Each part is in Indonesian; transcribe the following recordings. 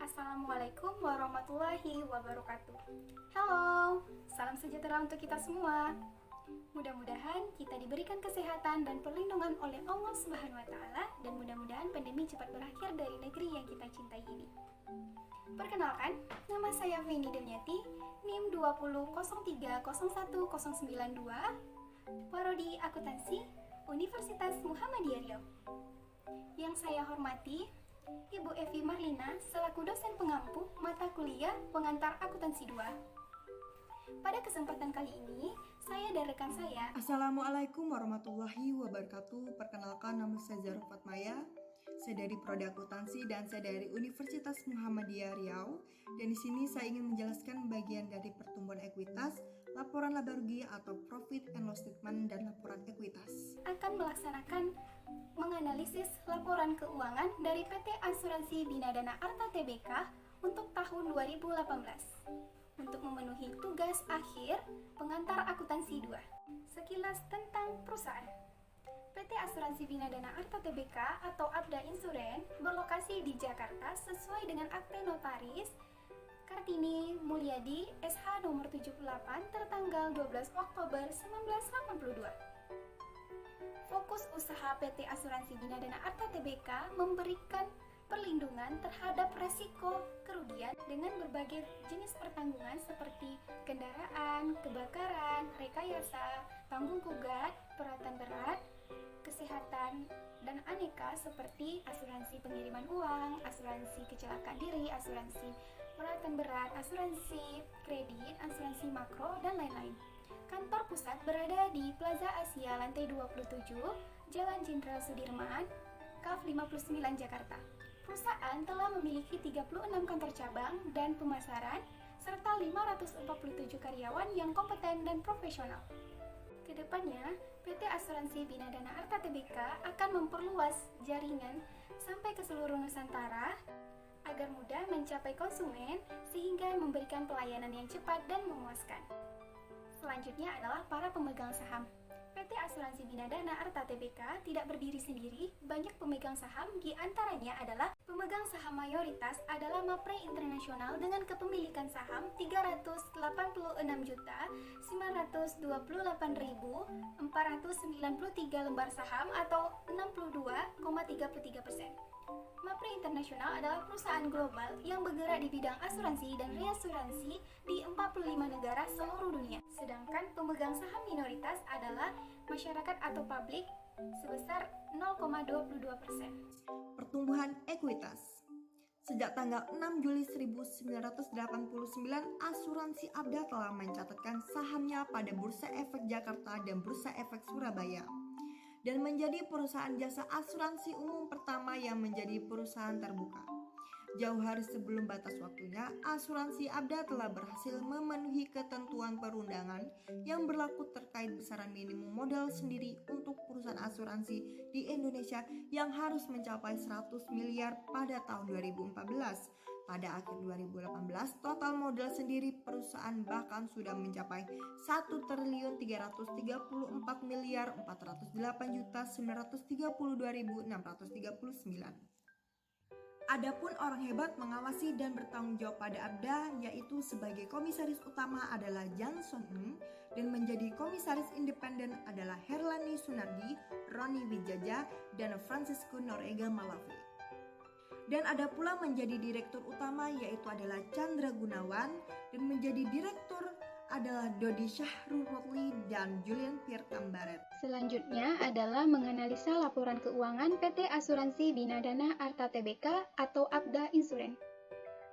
Assalamualaikum warahmatullahi wabarakatuh. Halo, salam sejahtera untuk kita semua. Mudah-mudahan kita diberikan kesehatan dan perlindungan oleh Allah Subhanahu wa taala dan mudah-mudahan pandemi cepat berakhir dari negeri yang kita cintai ini. Perkenalkan, nama saya Feni Demiati, NIM 2003010092, Prodi Akuntansi, Universitas Muhammadiyah Riau. Yang saya hormati Ibu Evi Marlina selaku dosen pengampu mata kuliah pengantar akuntansi 2. Pada kesempatan kali ini, saya dan rekan saya. Assalamualaikum warahmatullahi wabarakatuh. Perkenalkan, nama saya Zahra Fatmaya. Saya dari Prodi Akuntansi dan saya dari Universitas Muhammadiyah Riau. Dan di sini saya ingin menjelaskan bagian dari pertumbuhan ekuitas, laporan laba rugi atau profit and loss statement dan laporan ekuitas. Akan melaksanakan menganalisis laporan keuangan dari PT Asuransi Bina Dana Arta Tbk untuk tahun 2018 untuk memenuhi tugas akhir pengantar akuntansi 2. Sekilas tentang perusahaan. PT Asuransi Bina Dana Arta Tbk atau Abda Insurance berlokasi di Jakarta sesuai dengan akte notaris Kartini Mulyadi SH nomor 78 tertanggal 12 Oktober 1982. Fokus usaha PT Asuransi Bina Dana Arta Tbk memberikan perlindungan terhadap resiko kerugian dengan berbagai jenis pertanggungan seperti kendaraan, kebakaran, rekayasa, tanggung gugat, peralatan berat, kesehatan, dan aneka seperti asuransi pengiriman uang, asuransi kecelakaan diri, asuransi peralatan berat, asuransi kredit, asuransi makro, dan lain-lain. Kantor pusat berada di Plaza Asia lantai 27, Jalan Jenderal Sudirman, KAF 59 Jakarta. Perusahaan telah memiliki 36 kantor cabang dan pemasaran serta 547 karyawan yang kompeten dan profesional. Kedepannya, PT Asuransi Bina Dana Arta Tbk akan memperluas jaringan sampai ke seluruh Nusantara agar mudah mencapai konsumen sehingga memberikan pelayanan yang cepat dan memuaskan. Selanjutnya adalah para pemegang saham. PT Asuransi Bina Dana Arta Tbk tidak berdiri sendiri, banyak pemegang saham, di antaranya adalah pemegang saham mayoritas adalah Mapre Internasional dengan kepemilikan saham 386.928.493 lembar saham atau 62,33%. Mapre Internasional adalah perusahaan global yang bergerak di bidang asuransi dan reasuransi di 45 negara seluruh dunia. Sedangkan pemegang saham minoritas adalah masyarakat atau publik sebesar 0,22%. Pertumbuhan ekuitas. Sejak tanggal 6 Juli 1989, Asuransi Abda telah mencatatkan sahamnya pada Bursa Efek Jakarta dan Bursa Efek Surabaya, dan menjadi perusahaan jasa asuransi umum pertama yang menjadi perusahaan terbuka. Jauh hari sebelum batas waktunya, Asuransi Abda telah berhasil memenuhi ketentuan perundangan yang berlaku terkait besaran minimum modal sendiri untuk perusahaan asuransi di Indonesia yang harus mencapai 100 miliar pada tahun 2014. Pada akhir 2018, total modal sendiri perusahaan bahkan sudah mencapai 1.334.408.932.639. Adapun orang hebat mengawasi dan bertanggung jawab pada Abda, yaitu sebagai komisaris utama adalah Jang Song Eun dan menjadi komisaris independen adalah Herlani Sunardi, Roni Wijaja, dan Francisco Norega Malavi. Dan ada pula menjadi direktur utama yaitu adalah Chandra Gunawan, dan menjadi direktur adalah Dodi Syahrul Rotli dan Julian Pierre Tambaret. Selanjutnya adalah menganalisa laporan keuangan PT Asuransi Bina Dana Arta Tbk atau Abda Insurance.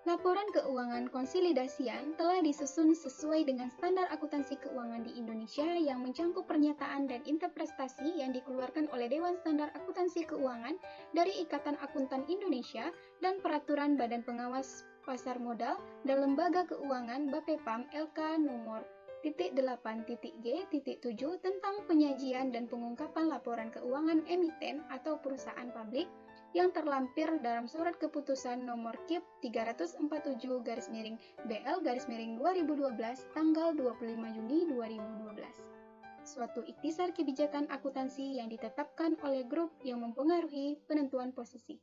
Laporan keuangan konsolidasian telah disusun sesuai dengan standar akuntansi keuangan di Indonesia yang mencangkup pernyataan dan interpretasi yang dikeluarkan oleh Dewan Standar Akuntansi Keuangan dari Ikatan Akuntan Indonesia dan Peraturan Badan Pengawas Pasar Modal dan Lembaga Keuangan BAPEPAM LK nomor 8.G.7 tentang penyajian dan pengungkapan laporan keuangan emiten atau perusahaan publik yang terlampir dalam surat keputusan nomor KIP 347-BL-2012 tanggal 25 Juni 2012. Suatu ikhtisar kebijakan akuntansi yang ditetapkan oleh grup yang mempengaruhi penentuan posisi.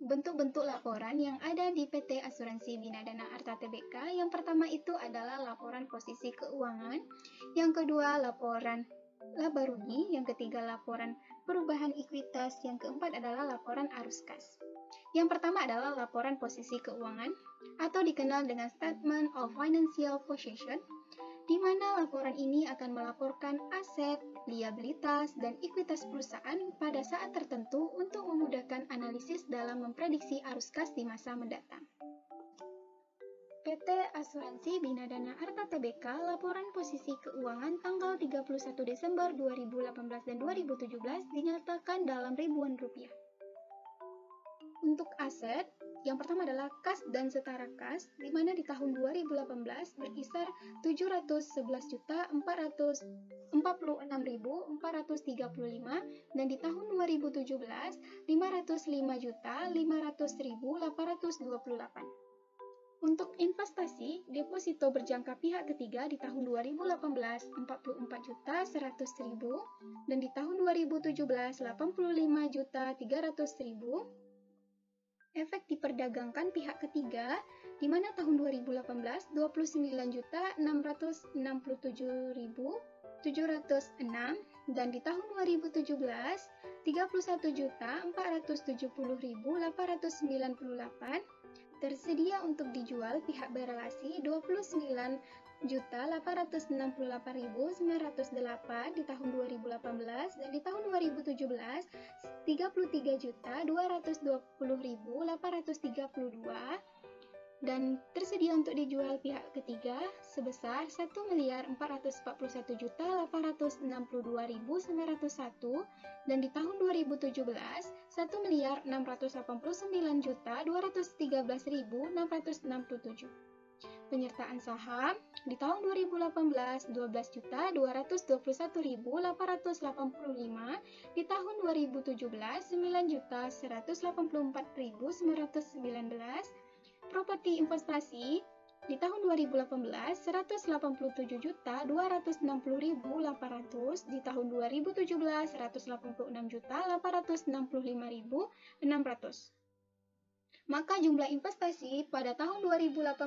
bentuk-bentuk laporan yang ada di PT Asuransi Bina Dana Arta Tbk. Yang pertama itu adalah laporan posisi keuangan, yang kedua laporan laba rugi, yang ketiga laporan perubahan ekuitas, yang keempat adalah laporan arus kas. Yang pertama adalah laporan posisi keuangan atau dikenal dengan Statement of Financial Position, di mana laporan ini akan melaporkan aset, liabilitas, dan ekuitas perusahaan pada saat tertentu untuk memudahkan analisis dalam memprediksi arus kas di masa mendatang. PT Asuransi Bina Dana Arta Tbk laporan posisi keuangan tanggal 31 Desember 2018 dan 2017 dinyatakan dalam ribuan rupiah. Untuk aset, yang pertama adalah kas dan setara kas, di mana di tahun 2018 berkisar 711.446.435 dan di tahun 2017 505.500.828. Untuk investasi, deposito berjangka pihak ketiga di tahun 2018 44.100.000 dan di tahun 2017 85.300.000. Efek diperdagangkan pihak ketiga, di mana tahun 2018 29.667.706 dan di tahun 2017 31.470.898. Tersedia untuk dijual pihak berelasi 29.868.908 di tahun 2018 dan di tahun 2017 33.220.832 dan tersedia untuk dijual pihak ketiga sebesar 1.441.862.901 dan di tahun 2017 1.689.213.667. Penyertaan saham di tahun 2018 12.221.885, di tahun 2017 9.184.919. Properti investasi di tahun 2018 187.260.800, di tahun 2017 186.865.600. Maka jumlah investasi pada tahun 2018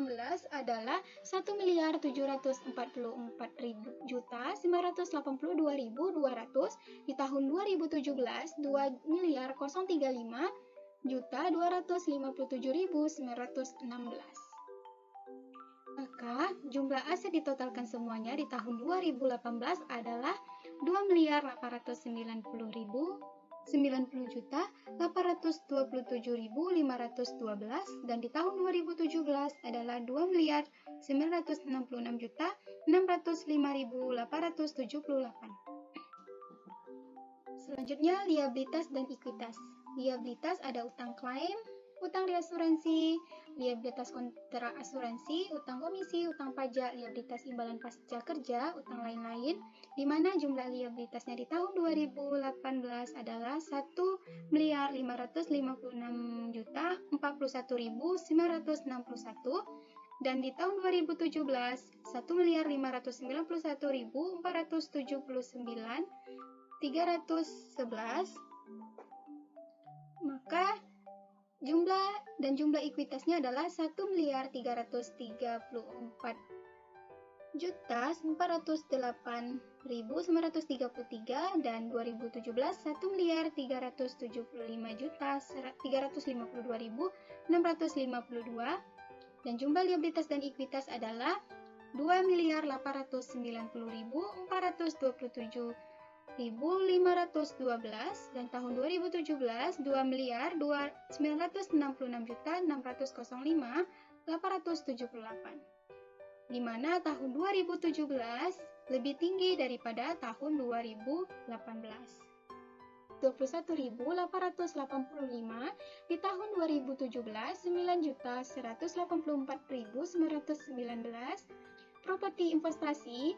adalah 1.744.982.200, di tahun 2017 2.035.257.916. Maka jumlah aset ditotalkan semuanya di tahun 2018 adalah 2.890.827.512 dan di tahun 2017 adalah 2.966.605.878. Selanjutnya, liabilitas dan ekuitas. Liabilitas ada utang klaim, utang reasuransi, liabilitas kontrak asuransi, utang komisi, utang pajak, liabilitas imbalan pasca kerja, utang lain-lain, di mana jumlah liabilitasnya di tahun 2018 adalah 1.556.041.961 dan di tahun 2017 1.591.479.311. Maka jumlah ekuitasnya adalah 1.334.408.933 dan 2017 1.375.352.652 dan jumlah liabilitas dan ekuitas adalah 2.890.427.512 dan tahun 2017 2.966.605.878, di mana tahun 2017 lebih tinggi daripada tahun 2018. 21.885 di tahun 2017 9.184.919. Properti investasi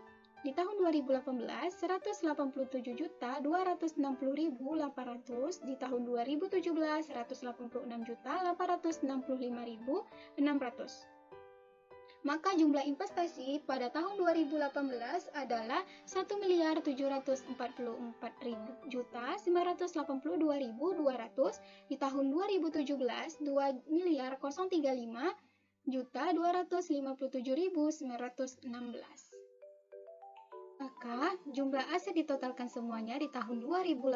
di tahun 2018 187.260.800, di tahun 2017 186.865.600. Maka jumlah investasi pada tahun 2018 adalah 1.744.982.200, di tahun 2017 2.035.257.916. Maka jumlah aset ditotalkan semuanya di tahun 2018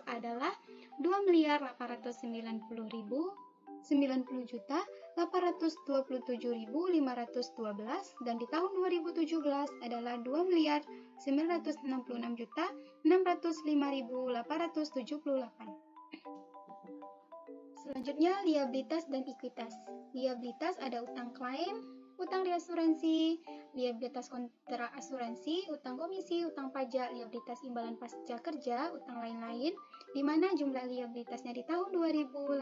adalah 2.890.090.827.512, dan di tahun 2017 adalah 2.966.605.878. Selanjutnya, liabilitas dan ekuitas. Liabilitas ada utang klaim, utang reasuransi, liabilitas kontrak asuransi, utang komisi, utang pajak, liabilitas imbalan pasca kerja, utang lain-lain, di mana jumlah liabilitasnya di tahun 2018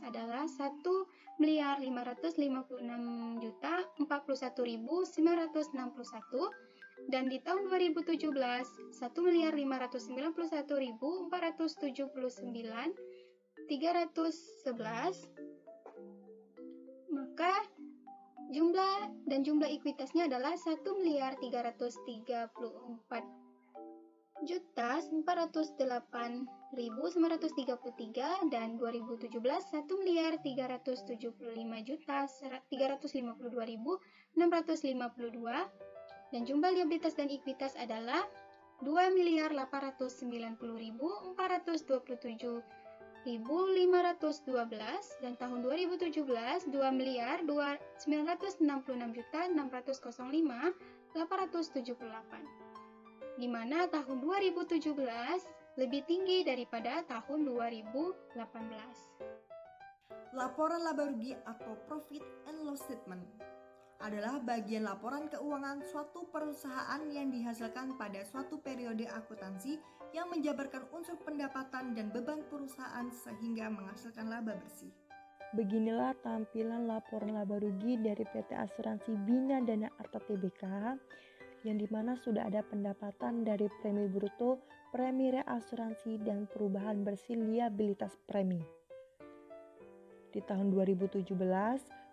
adalah 1.556.041.961, dan di tahun 2017 1.559.479.311. Maka jumlah ekuitasnya adalah 1.334.408.933, dan 2017 1.375.352.652, dan jumlah liabilitas dan ekuitas adalah 2.890.427.512, dan tahun 2017 2.966.600.508, di mana tahun 2017 lebih tinggi daripada tahun 2018. Laporan laba rugi atau profit and loss statement adalah bagian laporan keuangan suatu perusahaan yang dihasilkan pada suatu periode akuntansi yang menjabarkan unsur pendapatan dan beban perusahaan sehingga menghasilkan laba bersih. Beginilah tampilan laporan laba rugi dari PT Asuransi Bina Dana Arta Tbk, yang dimana sudah ada pendapatan dari premi bruto, premi reasuransi, dan perubahan bersih liabilitas premi. Di tahun 2017,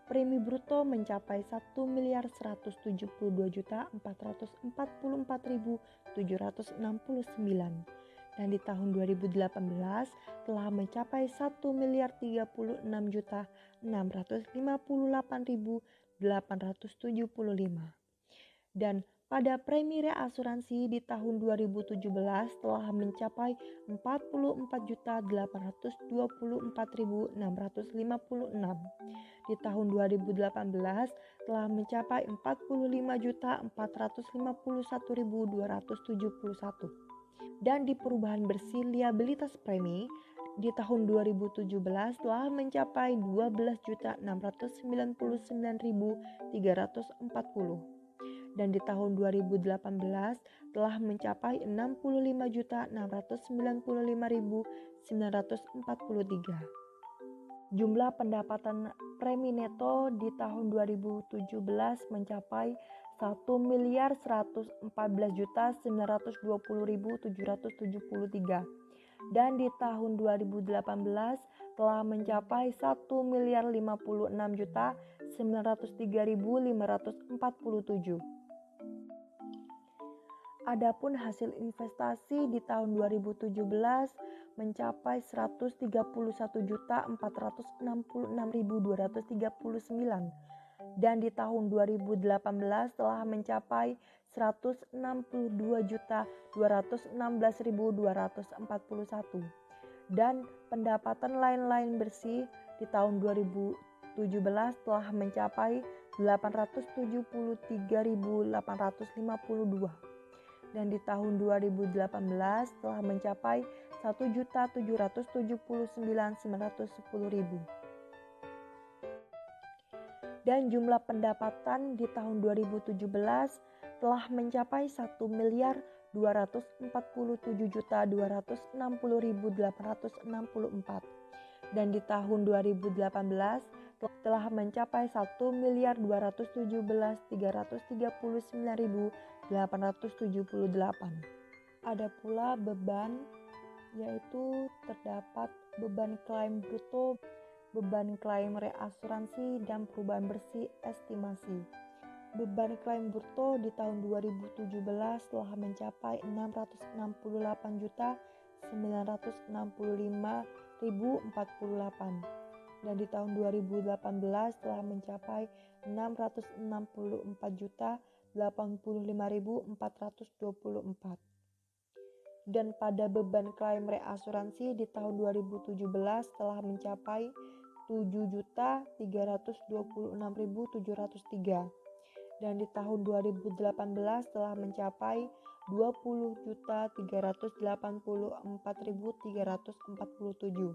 premi bruto mencapai 1.172.444.769, dan di tahun 2018 telah mencapai 1.336.658.875, dan pada premi reasuransi di tahun 2017 telah mencapai 44.824.656. Di tahun 2018 telah mencapai 45.451.271. Dan di perubahan bersih liabilitas premi di tahun 2017 telah mencapai 12.699.340. Dan di tahun 2018 telah mencapai 65.995.943. Jumlah pendapatan premi neto di tahun 2017 mencapai 1.114.920.773, dan di tahun 2018 telah mencapai 1.056.903.547. Adapun hasil investasi di tahun 2017 mencapai 131.466.239, dan di tahun 2018 telah mencapai 162.216.241, dan pendapatan lain-lain bersih di tahun 2017 telah mencapai 873.852, dan di tahun 2018 telah mencapai 1.779.910.000. Dan jumlah pendapatan di tahun 2017 telah mencapai 1.027.260.864, dan di tahun 2018 telah mencapai 1.217.339.878. Ada pula beban, yaitu terdapat beban klaim bruto, beban klaim reasuransi, dan perubahan bersih estimasi. Beban klaim bruto di tahun 2017 telah mencapai 664.965.048 dan di tahun 2018 telah mencapai 664.085.424. Dan pada beban klaim reasuransi di tahun 2017 telah mencapai 7.326.703 dan di tahun 2018 telah mencapai 20.384.347.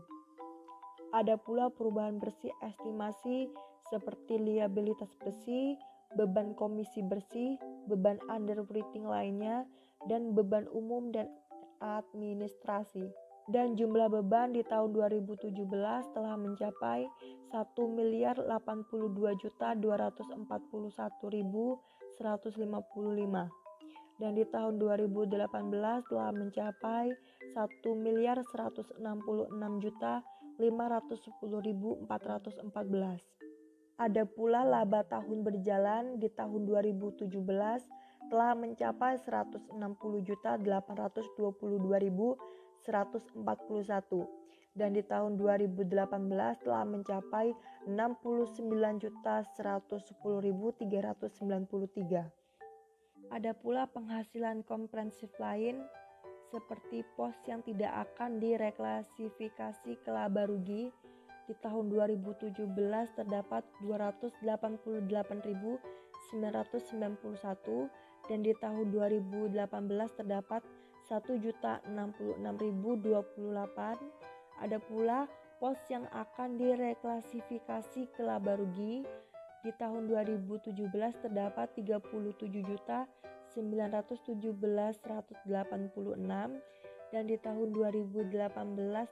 Ada pula perubahan bersih estimasi seperti liabilitas bersih, beban komisi bersih, beban underwriting lainnya, dan beban umum dan administrasi. Dan jumlah beban di tahun 2017 telah mencapai 1.082.241.155 dan di tahun 2018 telah mencapai 1.166.510.414. Ada pula laba tahun berjalan di tahun 2017 telah mencapai 160.822.141 dan di tahun 2018 telah mencapai 69.110.393. Ada pula penghasilan komprehensif lain seperti pos yang tidak akan direklasifikasi ke laba rugi. Di tahun 2017 terdapat 288.991 dan di tahun 2018 terdapat 1.066.028. Ada pula pos yang akan direklasifikasi ke laba rugi. Di tahun 2017 terdapat 37.917.186 dan di tahun 2018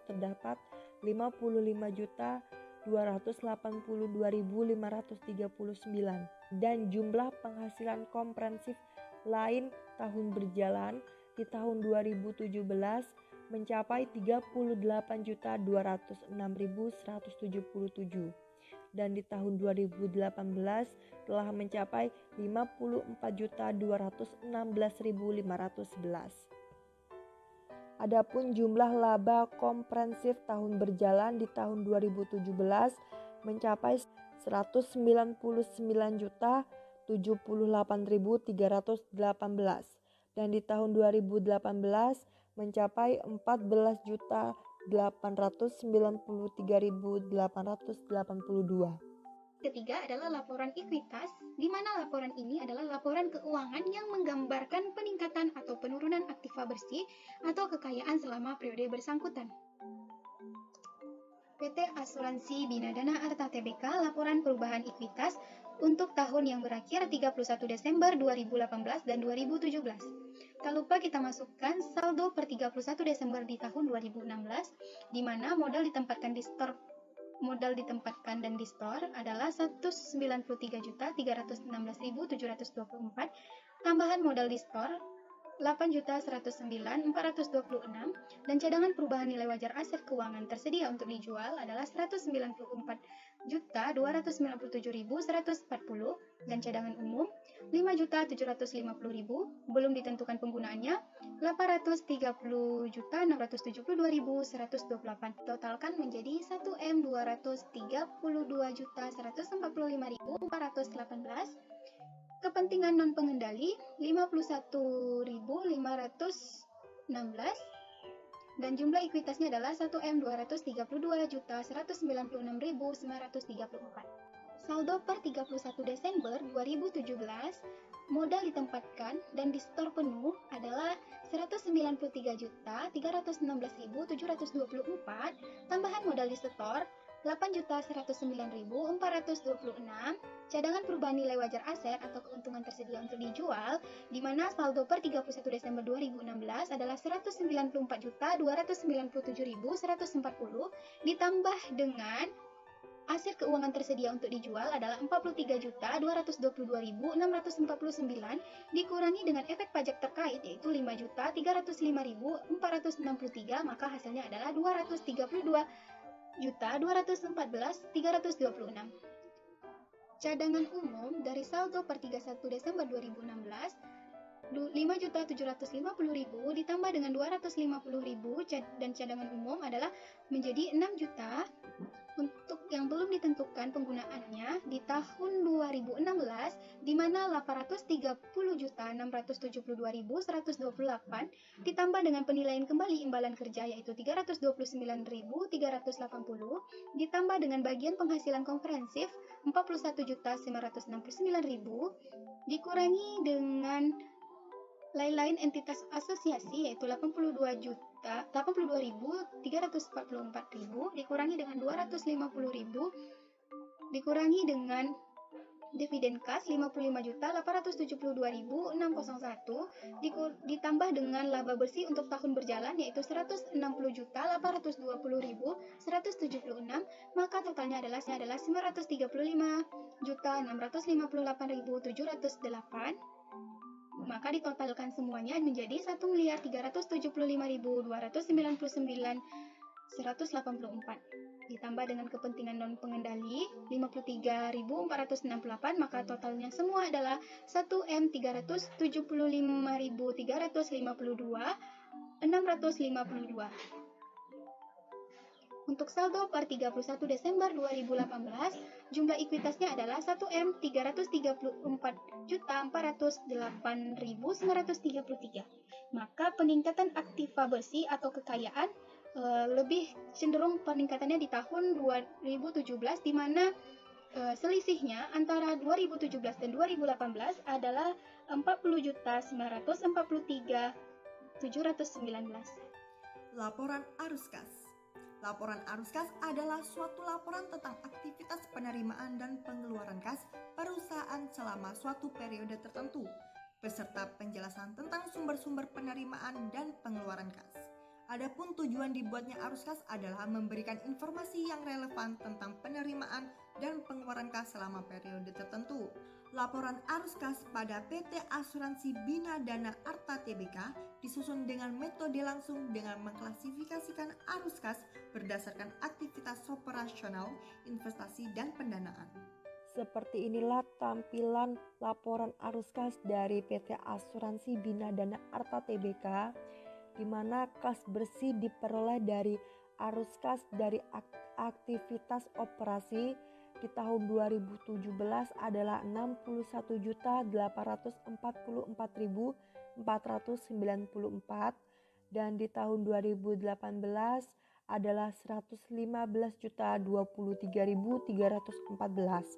terdapat 55.282.539 dan jumlah penghasilan komprehensif lain tahun berjalan di tahun 2017 mencapai 38.206.177 dan di tahun 2018 telah mencapai 54.216.511. Adapun jumlah laba komprehensif tahun berjalan di tahun 2017 mencapai 199.078.318 dan di tahun 2018 mencapai 14.893.882. Ketiga adalah laporan ekuitas, di mana laporan ini adalah laporan keuangan yang menggambarkan peningkatan atau penurunan aktiva bersih atau kekayaan selama periode bersangkutan. PT Asuransi Bina Dana Arta Tbk laporan perubahan ekuitas untuk tahun yang berakhir 31 Desember 2018 dan 2017. Tak lupa kita masukkan saldo per 31 Desember di tahun 2016, di mana modal ditempatkan dan di store adalah 193.316.724, tambahan modal di store 8.109.426 dan cadangan perubahan nilai wajar aset keuangan tersedia untuk dijual adalah 194.297.140 dan cadangan umum 5.750.000, belum ditentukan penggunaannya 830.672.128, totalkan menjadi 1.232.145.418. Kepentingan non pengendali 51.516 dan jumlah ekuitasnya adalah 1.232.196.934. Saldo per 31 Desember 2017, modal ditempatkan dan di store penuh adalah 193.316.724, tambahan modal di store 8.109.426, cadangan perubahan nilai wajar aset atau keuntungan tersedia untuk dijual, di mana saldo per 31 Desember 2016 adalah 194.297.140 ditambah dengan aset keuangan tersedia untuk dijual adalah 43.222.649 dikurangi dengan efek pajak terkait yaitu 5.305.463, maka hasilnya adalah 232.214.326. cadangan umum dari saldo per 31 Desember 2016 5.750.000 ditambah dengan 250.000 dan cadangan umum adalah menjadi 6 juta. Untuk yang belum ditentukan penggunaannya di tahun 2016 di mana 830.672.128 ditambah dengan penilaian kembali imbalan kerja yaitu 329.380 ditambah dengan bagian penghasilan komprehensif 41.969.000 dikurangi dengan lain-lain entitas asosiasi yaitu 82.344.000 dikurangi dengan 250.000 dikurangi dengan dividen kas 55.872.601 ditambah dengan laba bersih untuk tahun berjalan yaitu 160.820.176 maka totalnya adalah 935.658.708. Maka ditotalkan semuanya menjadi 1.375.299.184 ditambah dengan kepentingan non pengendali 53.468 maka totalnya semua adalah 1.375.352.652. Untuk saldo per 31 Desember 2018, jumlah ekuitasnya adalah 1.334.408.933. Maka peningkatan aktiva bersih atau kekayaan lebih cenderung peningkatannya di tahun 2017 di mana selisihnya antara 2017 dan 2018 adalah 40.943.719. Laporan arus kas. Laporan arus kas adalah suatu laporan tentang aktivitas penerimaan dan pengeluaran kas perusahaan selama suatu periode tertentu, beserta penjelasan tentang sumber-sumber penerimaan dan pengeluaran kas. Adapun tujuan dibuatnya arus kas adalah memberikan informasi yang relevan tentang penerimaan dan pengeluaran kas selama periode tertentu. Laporan arus kas pada PT Asuransi Bina Dana Arta Tbk disusun dengan metode langsung dengan mengklasifikasikan arus kas berdasarkan aktivitas operasional, investasi, dan pendanaan. Seperti inilah tampilan laporan arus kas dari PT Asuransi Bina Dana Arta Tbk, di mana kas bersih diperoleh dari arus kas dari aktivitas operasi di tahun 2017 adalah 61.844.494 dan di tahun 2018 adalah 115.023.314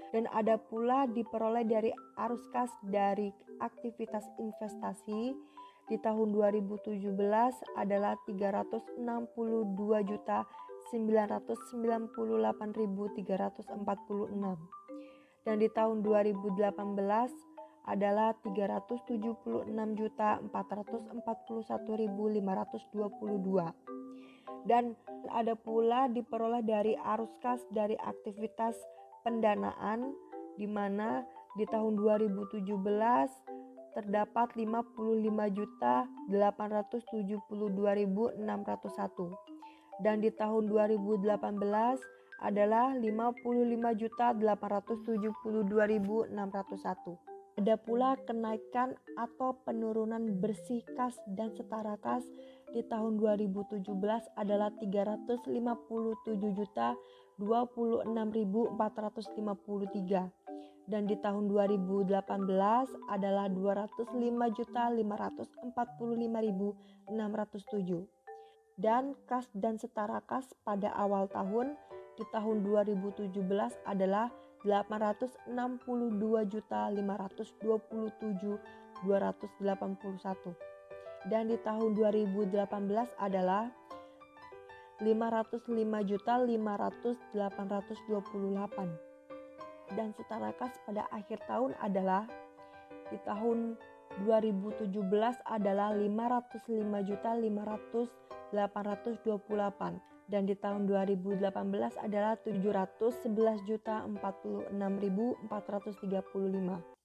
dan ada pula diperoleh dari arus kas dari aktivitas investasi di tahun 2017 adalah 360.998.346 dan di tahun 2018 adalah 376.441.522 dan ada pula diperoleh dari arus kas dari aktivitas pendanaan di mana di tahun 2017 terdapat 55.872.601 dan di tahun 2018 adalah 55.872.601. Ada pula kenaikan atau penurunan bersih kas dan setara kas di tahun 2017 adalah 350.026.453 dan di tahun 2018 adalah 205.545.607 dan kas dan setara kas pada awal tahun di tahun 2017 adalah 865.527.281 dan di tahun 2018 adalah 505.500.828 dan setara kas pada akhir tahun adalah di tahun 2017 adalah 505.500.828 dan di tahun 2018 adalah 711.046.435